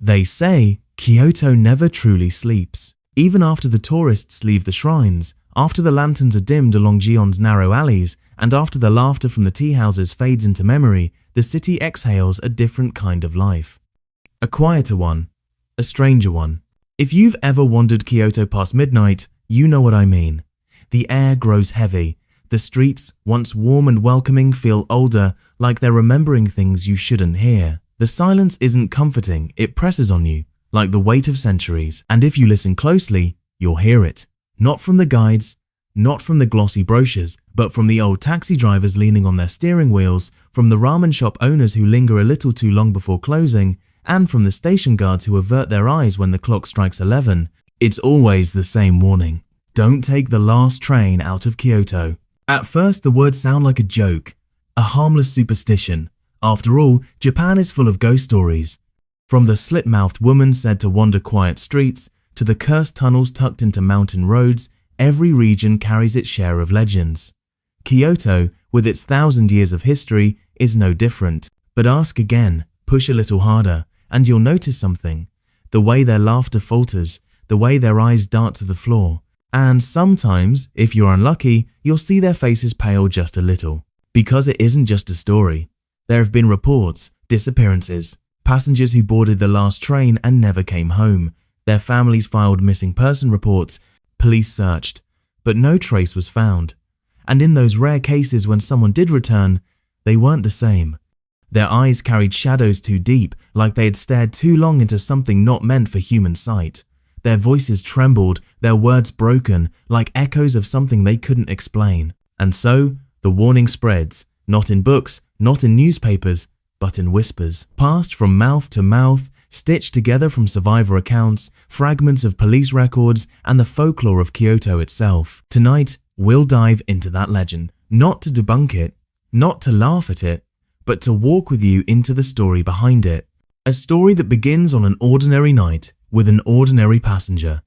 They say Kyoto never truly sleeps. Even after the tourists leave the shrines, after the lanterns are dimmed along Gion's narrow alleys, and after the laughter from the teahouses fades into memory, the city exhales a different kind of life. A quieter one, a stranger one. If you've ever wandered Kyoto past midnight, you know what I mean. The air grows heavy. The streets, once warm and welcoming, feel older, like they're remembering things you shouldn't hear. The silence isn't comforting, it presses on you, like the weight of centuries. And if you listen closely, you'll hear it. Not from the guides, not from the glossy brochures, but from the old taxi drivers leaning on their steering wheels, from the ramen shop owners who linger a little too long before closing, and from the station guards who avert their eyes when the clock strikes 11. It's always the same warning. Don't take the last train out of Kyoto. At first, the words sound like a joke, a harmless superstition. After all, Japan is full of ghost stories. From the slit-mouthed woman said to wander quiet streets, to the cursed tunnels tucked into mountain roads, every region carries its share of legends. Kyoto, with its 1,000 years of history, is no different. But ask again, push a little harder, and you'll notice something. The way their laughter falters, the way their eyes dart to the floor. And sometimes, if you're unlucky, you'll see their faces pale just a little. Because it isn't just a story. There have been reports, disappearances, passengers who boarded the last train and never came home. Their families filed missing person reports, police searched, but no trace was found. And in those rare cases when someone did return, they weren't the same. Their eyes carried shadows too deep, like they had stared too long into something not meant for human sight. Their voices trembled, their words broken, like echoes of something they couldn't explain. And so, the warning spreads, not in books, not in newspapers, but in whispers. Passed from mouth to mouth, stitched together from survivor accounts, fragments of police records, and the folklore of Kyoto itself. Tonight, we'll dive into that legend. Not to debunk it, not to laugh at it, but to walk with you into the story behind it. A story that begins on an ordinary night, with an ordinary passenger.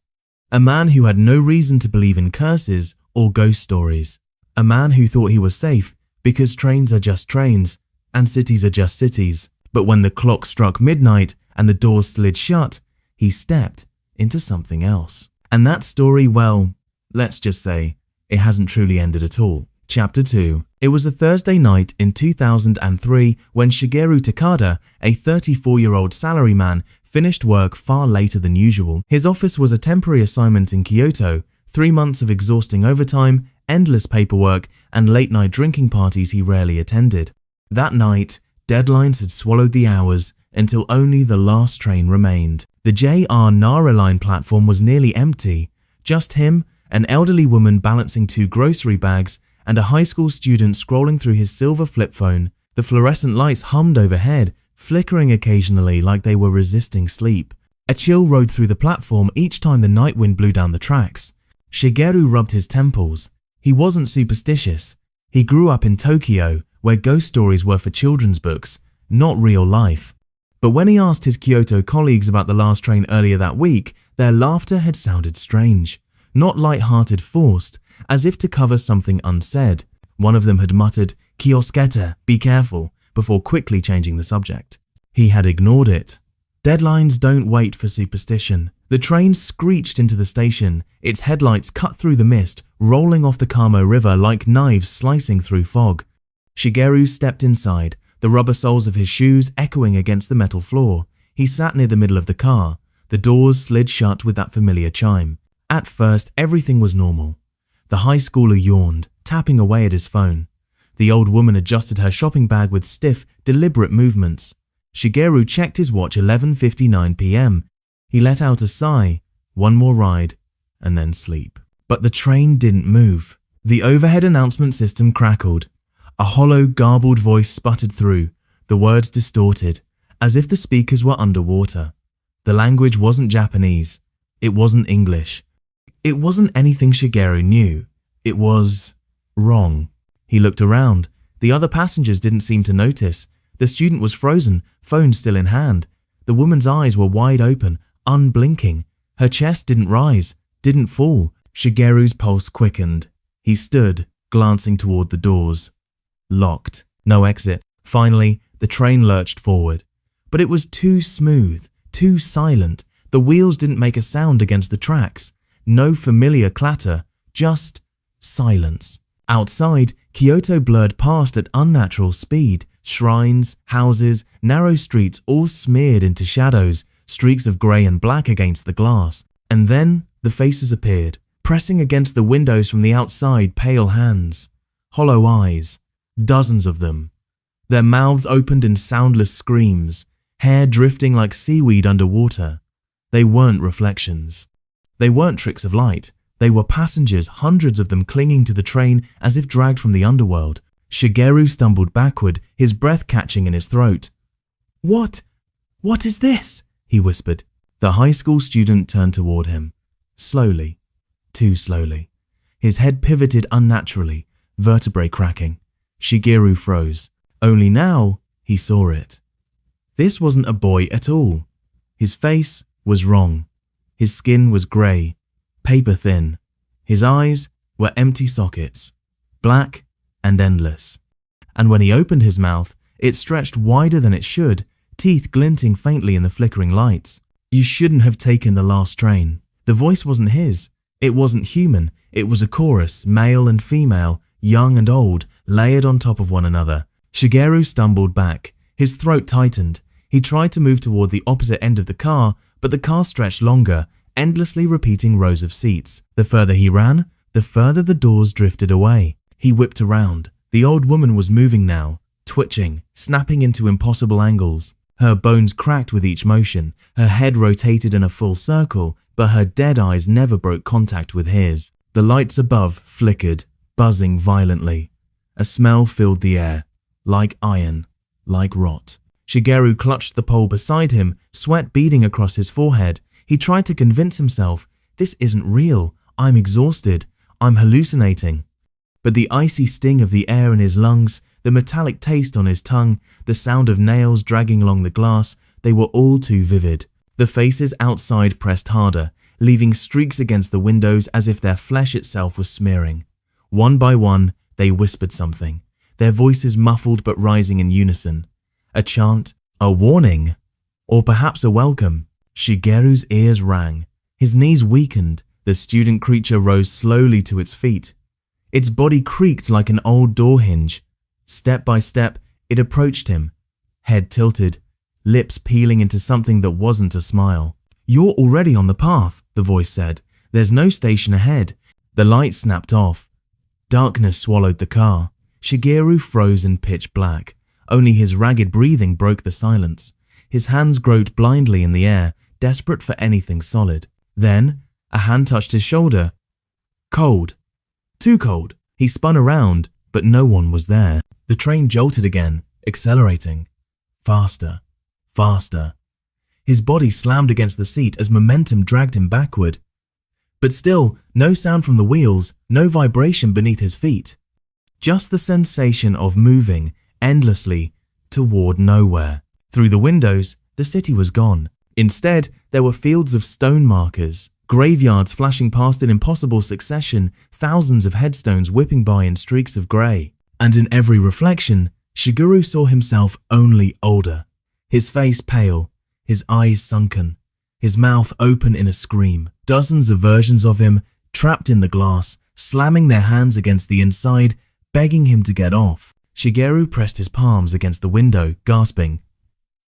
A man who had no reason to believe in curses or ghost stories. A man who thought he was safe because trains are just trains and cities are just cities. But when the clock struck midnight and the doors slid shut, he stepped into something else. And that story, well, let's just say, it hasn't truly ended at all. Chapter 2. It was a Thursday night in 2003 when Shigeru Takada, a 34-year-old salaryman, finished work far later than usual. His office was a temporary assignment in Kyoto, 3 months of exhausting overtime, endless paperwork, and late-night drinking parties he rarely attended. That night, deadlines had swallowed the hours until only the last train remained. The JR Nara line platform was nearly empty. Just him, an elderly woman balancing 2 grocery bags, and a high school student scrolling through his silver flip phone. The fluorescent lights hummed overhead, flickering occasionally like they were resisting sleep. A chill rode through the platform each time the night wind blew down the tracks. Shigeru rubbed his temples. He wasn't superstitious. He grew up in Tokyo, where ghost stories were for children's books, not real life. But when he asked his Kyoto colleagues about the last train earlier that week, their laughter had sounded strange. Not light-hearted, forced, as if to cover something unsaid. One of them had muttered, "Kioskete, be careful," before quickly changing the subject. He had ignored it. Deadlines don't wait for superstition. The train screeched into the station, its headlights cut through the mist, rolling off the Kamo River like knives slicing through fog. Shigeru stepped inside, the rubber soles of his shoes echoing against the metal floor. He sat near the middle of the car. The doors slid shut with that familiar chime. At first, everything was normal. The high schooler yawned, tapping away at his phone. The old woman adjusted her shopping bag with stiff, deliberate movements. Shigeru checked his watch 11:59 p.m. He let out a sigh, one more ride, and then sleep. But the train didn't move. The overhead announcement system crackled. A hollow, garbled voice sputtered through, the words distorted, as if the speakers were underwater. The language wasn't Japanese. It wasn't English. It wasn't anything Shigeru knew. It was wrong. He looked around. The other passengers didn't seem to notice. The student was frozen, phone still in hand. The woman's eyes were wide open, unblinking. Her chest didn't rise, didn't fall. Shigeru's pulse quickened. He stood, glancing toward the doors. Locked. No exit. Finally, the train lurched forward. But it was too smooth, too silent. The wheels didn't make a sound against the tracks. No familiar clatter, just silence. Outside, Kyoto blurred past at unnatural speed. Shrines, houses, narrow streets all smeared into shadows, streaks of grey and black against the glass. And then the faces appeared, pressing against the windows from the outside, pale hands, hollow eyes, dozens of them. Their mouths opened in soundless screams, hair drifting like seaweed underwater. They weren't reflections. They weren't tricks of light. They were passengers, hundreds of them clinging to the train as if dragged from the underworld. Shigeru stumbled backward, his breath catching in his throat. What is this?" he whispered. The high school student turned toward him. Slowly, too slowly. His head pivoted unnaturally, vertebrae cracking. Shigeru froze. Only now he saw it. This wasn't a boy at all. His face was wrong. His skin was grey, paper thin. His eyes were empty sockets, black and endless. And when he opened his mouth, it stretched wider than it should, teeth glinting faintly in the flickering lights. "You shouldn't have taken the last train." The voice wasn't his. It wasn't human. It was a chorus, male and female, young and old, layered on top of one another. Shigeru stumbled back. His throat tightened. He tried to move toward the opposite end of the car, but the car stretched longer, endlessly repeating rows of seats. The further he ran, the further the doors drifted away. He whipped around. The old woman was moving now, twitching, snapping into impossible angles. Her bones cracked with each motion. Her head rotated in a full circle, but her dead eyes never broke contact with his. The lights above flickered, buzzing violently. A smell filled the air, like iron, like rot. Shigeru clutched the pole beside him, sweat beading across his forehead. He tried to convince himself, "This isn't real. I'm exhausted. I'm hallucinating." But the icy sting of the air in his lungs, the metallic taste on his tongue, the sound of nails dragging along the glass, they were all too vivid. The faces outside pressed harder, leaving streaks against the windows as if their flesh itself was smearing. One by one, they whispered something, their voices muffled but rising in unison. A chant, a warning, or perhaps a welcome. Shigeru's ears rang. His knees weakened. The student creature rose slowly to its feet. Its body creaked like an old door hinge. Step by step, it approached him, head tilted, lips peeling into something that wasn't a smile. "You're already on the path," the voice said. "There's no station ahead." The light snapped off. Darkness swallowed the car. Shigeru froze in pitch black. Only his ragged breathing broke the silence. His hands groped blindly in the air, desperate for anything solid. Then, a hand touched his shoulder. Cold. Too cold. He spun around, but no one was there. The train jolted again, accelerating. Faster. Faster. His body slammed against the seat as momentum dragged him backward. But still, no sound from the wheels, no vibration beneath his feet. Just the sensation of moving endlessly toward nowhere. Through the windows, the city was gone. Instead, there were fields of stone markers, graveyards flashing past in impossible succession, thousands of headstones whipping by in streaks of grey. And in every reflection, Shigeru saw himself only older. His face pale, his eyes sunken, his mouth open in a scream. Dozens of versions of him, trapped in the glass, slamming their hands against the inside, begging him to get off. Shigeru pressed his palms against the window, gasping,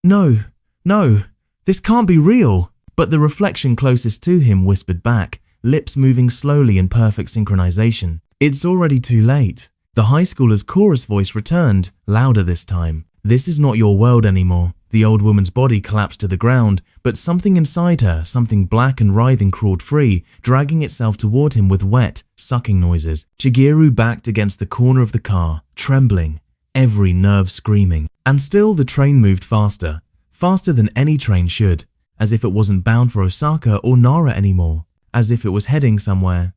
"No, no, this can't be real." But the reflection closest to him whispered back, lips moving slowly in perfect synchronization, "It's already too late." The high schooler's chorus voice returned, louder this time. "This is not your world anymore." The old woman's body collapsed to the ground, but something inside her, something black and writhing, crawled free, dragging itself toward him with wet, sucking noises. Shigeru backed against the corner of the car, trembling, every nerve screaming. And still the train moved faster, faster than any train should, as if it wasn't bound for Osaka or Nara anymore, as if it was heading somewhere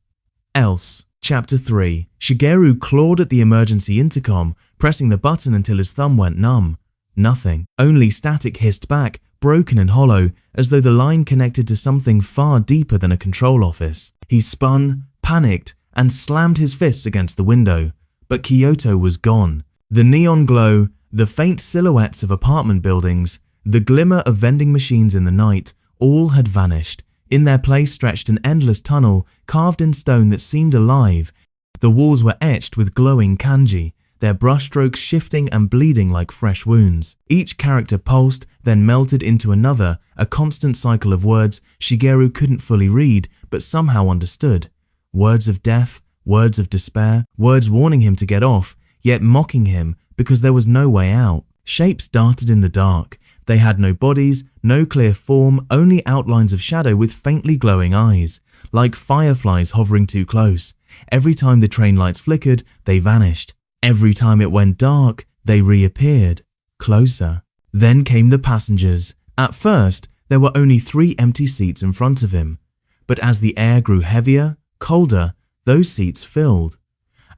else. Chapter 3. Shigeru clawed at the emergency intercom, pressing the button until his thumb went numb. Nothing. Only static hissed back, broken and hollow, as though the line connected to something far deeper than a control office. He spun, panicked, and slammed his fists against the window. But Kyoto was gone. The neon glow, the faint silhouettes of apartment buildings, The glimmer of vending machines in the night, all had vanished. In their place stretched an endless tunnel, carved in stone that seemed alive. The walls were etched with glowing kanji, their brushstrokes shifting and bleeding like fresh wounds. Each character pulsed, then melted into another, a constant cycle of words Shigeru couldn't fully read, but somehow understood. Words of death, words of despair, words warning him to get off, yet mocking him because there was no way out. Shapes darted in the dark. They had no bodies, no clear form, only outlines of shadow with faintly glowing eyes, like fireflies hovering too close. Every time the train lights flickered, they vanished. Every time it went dark, they reappeared, closer. Then came the passengers. At first, there were only 3 empty seats in front of him. But as the air grew heavier, colder, those seats filled.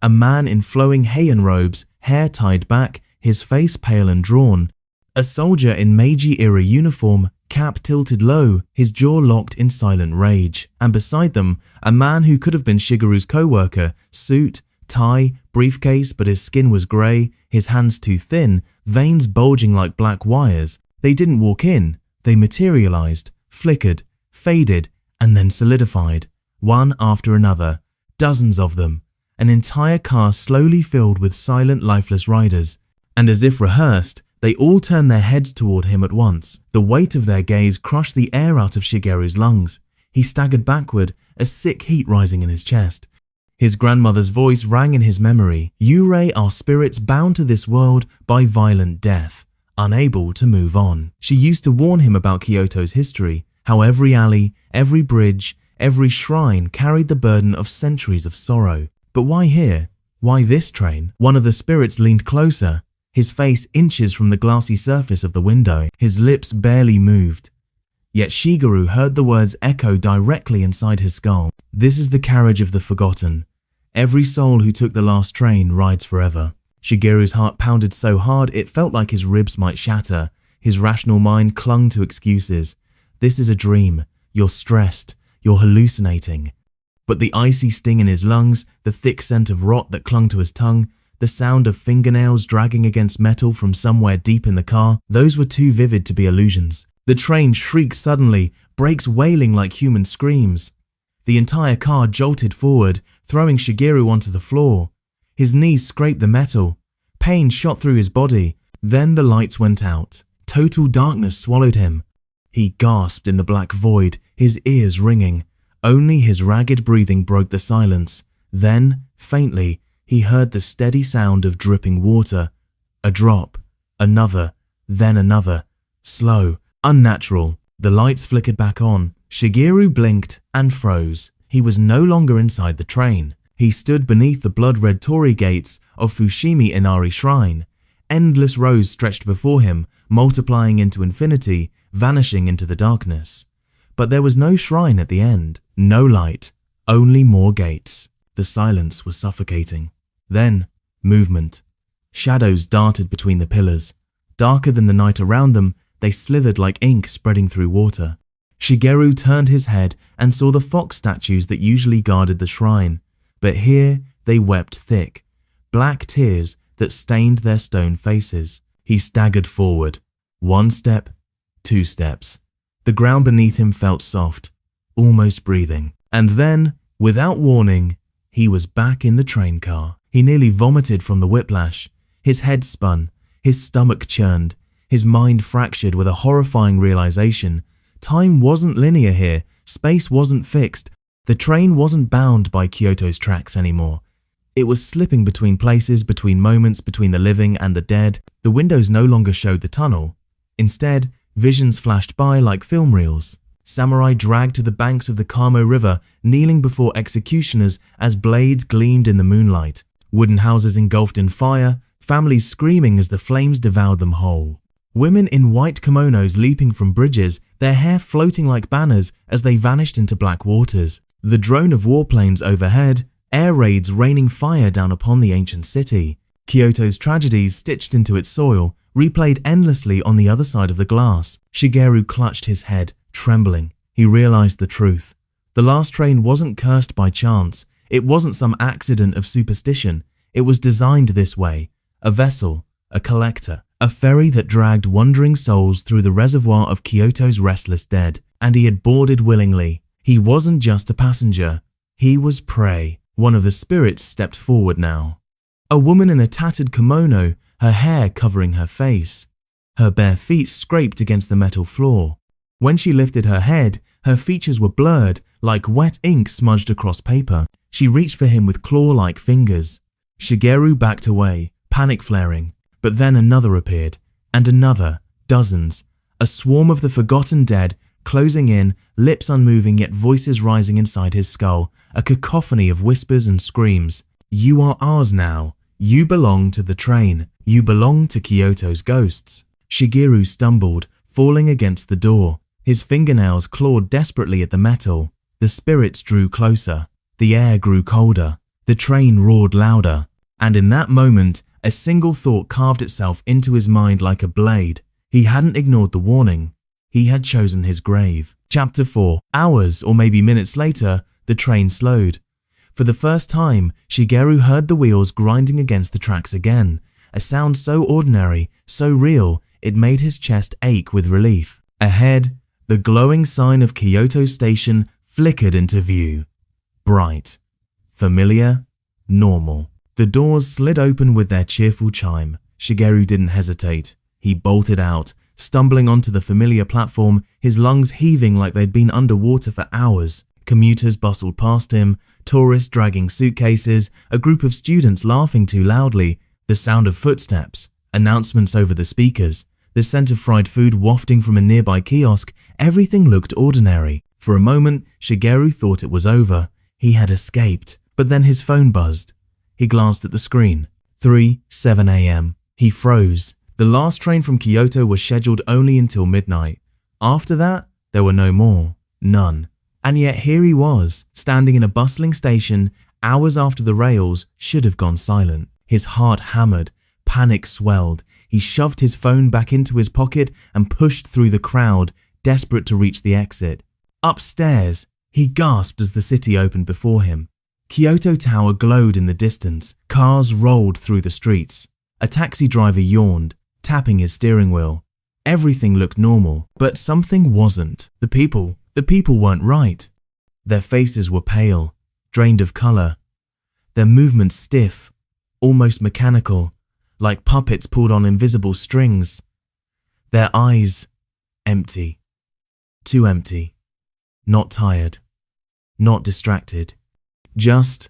A man in flowing heian robes, hair tied back, his face pale and drawn. A soldier in Meiji-era uniform, cap tilted low, his jaw locked in silent rage. And beside them, a man who could have been Shigeru's co-worker, suit, tie, briefcase, but his skin was grey, his hands too thin, veins bulging like black wires. They didn't walk in, they materialized, flickered, faded, and then solidified, one after another, dozens of them, an entire car slowly filled with silent, lifeless riders. And as if rehearsed, they all turned their heads toward him at once. The weight of their gaze crushed the air out of Shigeru's lungs. He staggered backward, a sick heat rising in his chest. His grandmother's voice rang in his memory. "Yurei are spirits bound to this world by violent death, unable to move on." She used to warn him about Kyoto's history, how every alley, every bridge, every shrine carried the burden of centuries of sorrow. But why here? Why this train? One of the spirits leaned closer, his face inches from the glassy surface of the window. His lips barely moved. Yet Shigeru heard the words echo directly inside his skull. "This is the carriage of the forgotten. Every soul who took the last train rides forever." Shigeru's heart pounded so hard it felt like his ribs might shatter. His rational mind clung to excuses. "This is a dream. You're stressed. You're hallucinating." But the icy sting in his lungs, the thick scent of rot that clung to his tongue, the sound of fingernails dragging against metal from somewhere deep in the car, those were too vivid to be illusions. The train shrieked suddenly, brakes wailing like human screams. The entire car jolted forward, throwing Shigeru onto the floor. His knees scraped the metal. Pain shot through his body. Then the lights went out. Total darkness swallowed him. He gasped in the black void, his ears ringing. Only his ragged breathing broke the silence. Then, faintly, he heard the steady sound of dripping water. A drop, another, then another. Slow, unnatural. The lights flickered back on. Shigeru blinked and froze. He was no longer inside the train. He stood beneath the blood-red torii gates of Fushimi Inari Shrine. Endless rows stretched before him, multiplying into infinity, vanishing into the darkness. But there was no shrine at the end. No light, only more gates. The silence was suffocating. Then, movement. Shadows darted between the pillars. Darker than the night around them, they slithered like ink spreading through water. Shigeru turned his head and saw the fox statues that usually guarded the shrine. But here they wept thick, black tears that stained their stone faces. He staggered forward. 1 step, 2 steps. The ground beneath him felt soft, almost breathing. And then, without warning, he was back in the train car. He nearly vomited from the whiplash. His head spun, his stomach churned, his mind fractured with a horrifying realization. Time wasn't linear here, space wasn't fixed. The train wasn't bound by Kyoto's tracks anymore. It was slipping between places, between moments, between the living and the dead. The windows no longer showed the tunnel. Instead, visions flashed by like film reels. Samurai dragged to the banks of the Kamo River, kneeling before executioners as blades gleamed in the moonlight. Wooden houses engulfed in fire, families screaming as the flames devoured them whole. Women in white kimonos leaping from bridges, their hair floating like banners as they vanished into black waters. The drone of warplanes overhead, air raids raining fire down upon the ancient city. Kyoto's tragedies stitched into its soil, replayed endlessly on the other side of the glass. Shigeru clutched his head, trembling. He realized the truth. The last train wasn't cursed by chance. It wasn't some accident of superstition. It was designed this way. A vessel, a collector, A ferry that dragged wandering souls through the reservoir of Kyoto's restless dead, and he had boarded willingly. He wasn't just a passenger, he was prey. One of the spirits stepped forward now. A woman in a tattered kimono, her hair covering her face. Her bare feet scraped against the metal floor. When she lifted her head, her features were blurred, like wet ink smudged across paper. She reached for him with claw-like fingers. Shigeru backed away, panic flaring. But then another appeared, and another, dozens. A swarm of the forgotten dead, closing in, lips unmoving yet voices rising inside his skull, a cacophony of whispers and screams. You are ours now. You belong to the train. You belong to Kyoto's ghosts. Shigeru stumbled, falling against the door. His fingernails clawed desperately at the metal. The spirits drew closer. The air grew colder. The train roared louder. And in that moment, a single thought carved itself into his mind like a blade. He hadn't ignored the warning. He had chosen his grave. Chapter 4. Hours or maybe minutes later, the train slowed. For the first time, Shigeru heard the wheels grinding against the tracks again, a sound so ordinary, so real, it made his chest ache with relief. Ahead, the glowing sign of Kyoto Station flickered into view. Bright, familiar, normal. The doors slid open with their cheerful chime. Shigeru didn't hesitate. He bolted out, stumbling onto the familiar platform, his lungs heaving like they'd been underwater for hours. Commuters bustled past him, tourists dragging suitcases, a group of students laughing too loudly, the sound of footsteps, announcements over the speakers, the scent of fried food wafting from a nearby kiosk. Everything looked ordinary. For a moment, Shigeru thought it was over. He had escaped, but then his phone buzzed. He glanced at the screen. 3:07 a.m. He froze. The last train from Kyoto was scheduled only until midnight. After that, there were no more. None. And yet here he was, standing in a bustling station, hours after the rails should have gone silent. His heart hammered. Panic swelled. He shoved his phone back into his pocket and pushed through the crowd, desperate to reach the exit. Upstairs, he gasped as the city opened before him. Kyoto Tower glowed in the distance. Cars rolled through the streets. A taxi driver yawned, tapping his steering wheel. Everything looked normal, but something wasn't. The people weren't right. Their faces were pale, drained of color. Their movements stiff, almost mechanical, like puppets pulled on invisible strings. Their eyes empty. Too empty. Not tired. Not distracted. Just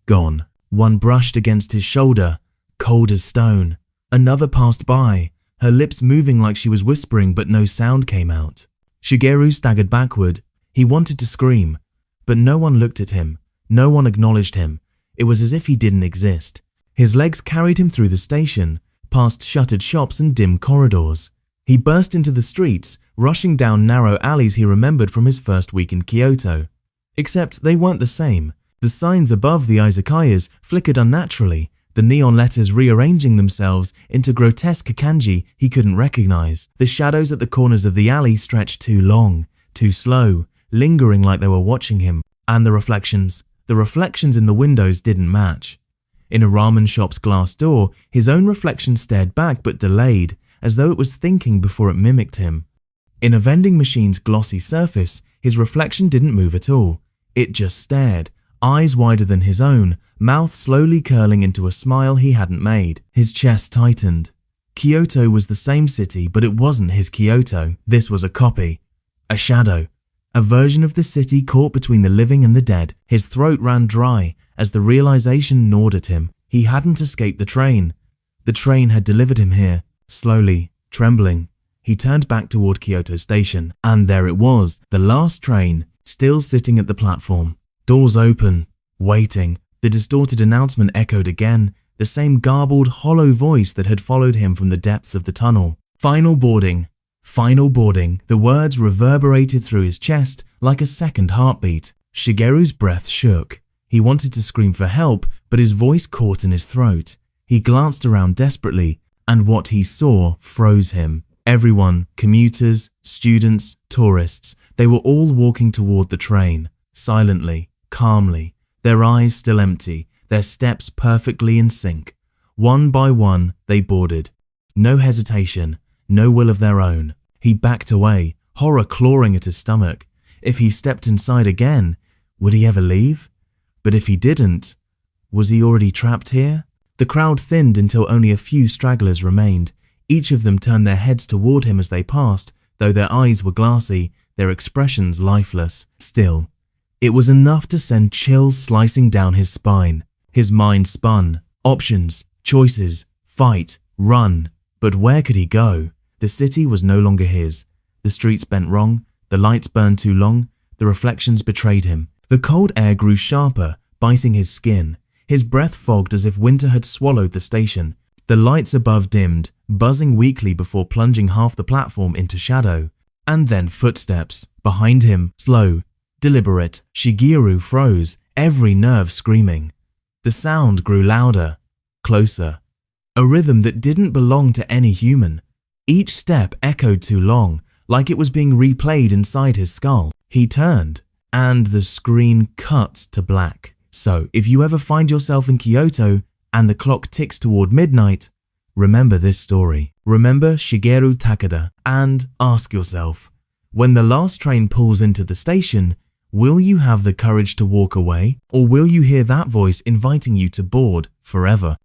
gone. One brushed against his shoulder, cold as stone. Another passed by, her lips moving like she was whispering, but no sound came out. Shigeru staggered backward. He wanted to scream, but no one looked at him. No one acknowledged him. It was as if he didn't exist. His legs carried him through the station, past shuttered shops and dim corridors. He burst into the streets, rushing down narrow alleys he remembered from his first week in Kyoto. Except they weren't the same. The signs above the izakayas flickered unnaturally, the neon letters rearranging themselves into grotesque kanji he couldn't recognize. The shadows at the corners of the alley stretched too long, too slow, lingering like they were watching him. And the reflections in the windows didn't match. In a ramen shop's glass door, his own reflection stared back but delayed, as though it was thinking before it mimicked him. In a vending machine's glossy surface, his reflection didn't move at all. It just stared, eyes wider than his own, mouth slowly curling into a smile he hadn't made. His chest tightened. Kyoto was the same city, but it wasn't his Kyoto. This was a copy, a shadow, a version of the city caught between the living and the dead. His throat ran dry as the realization gnawed at him. He hadn't escaped the train. The train had delivered him here. Slowly, trembling, he turned back toward Kyoto Station, and there it was, the last train, still sitting at the platform. Doors open, waiting. The distorted announcement echoed again, the same garbled, hollow voice that had followed him from the depths of the tunnel. Final boarding. Final boarding. The words reverberated through his chest like a second heartbeat. Shigeru's breath shook. He wanted to scream for help, but his voice caught in his throat. He glanced around desperately, and what he saw froze him. Everyone, commuters, students, tourists, they were all walking toward the train, silently, calmly, their eyes still empty, their steps perfectly in sync. One by one, they boarded. No hesitation, no will of their own. He backed away, horror clawing at his stomach. If he stepped inside again, would he ever leave? But if he didn't, was he already trapped here? The crowd thinned until only a few stragglers remained. Each of them turned their heads toward him as they passed, though their eyes were glassy, their expressions lifeless. Still, it was enough to send chills slicing down his spine. His mind spun. Options, choices, fight, run. But where could he go? The city was no longer his. The streets bent wrong, the lights burned too long, the reflections betrayed him. The cold air grew sharper, biting his skin. His breath fogged as if winter had swallowed the station. The lights above dimmed, buzzing weakly before plunging half the platform into shadow. And then footsteps. Behind him, slow, deliberate. Shigeru froze, every nerve screaming. The sound grew louder, closer. A rhythm that didn't belong to any human. Each step echoed too long, like it was being replayed inside his skull. He turned, and the screen cut to black. So, if you ever find yourself in Kyoto and the clock ticks toward midnight, remember this story. Remember Shigeru Takeda, and ask yourself, when the last train pulls into the station, will you have the courage to walk away, or will you hear that voice inviting you to board forever?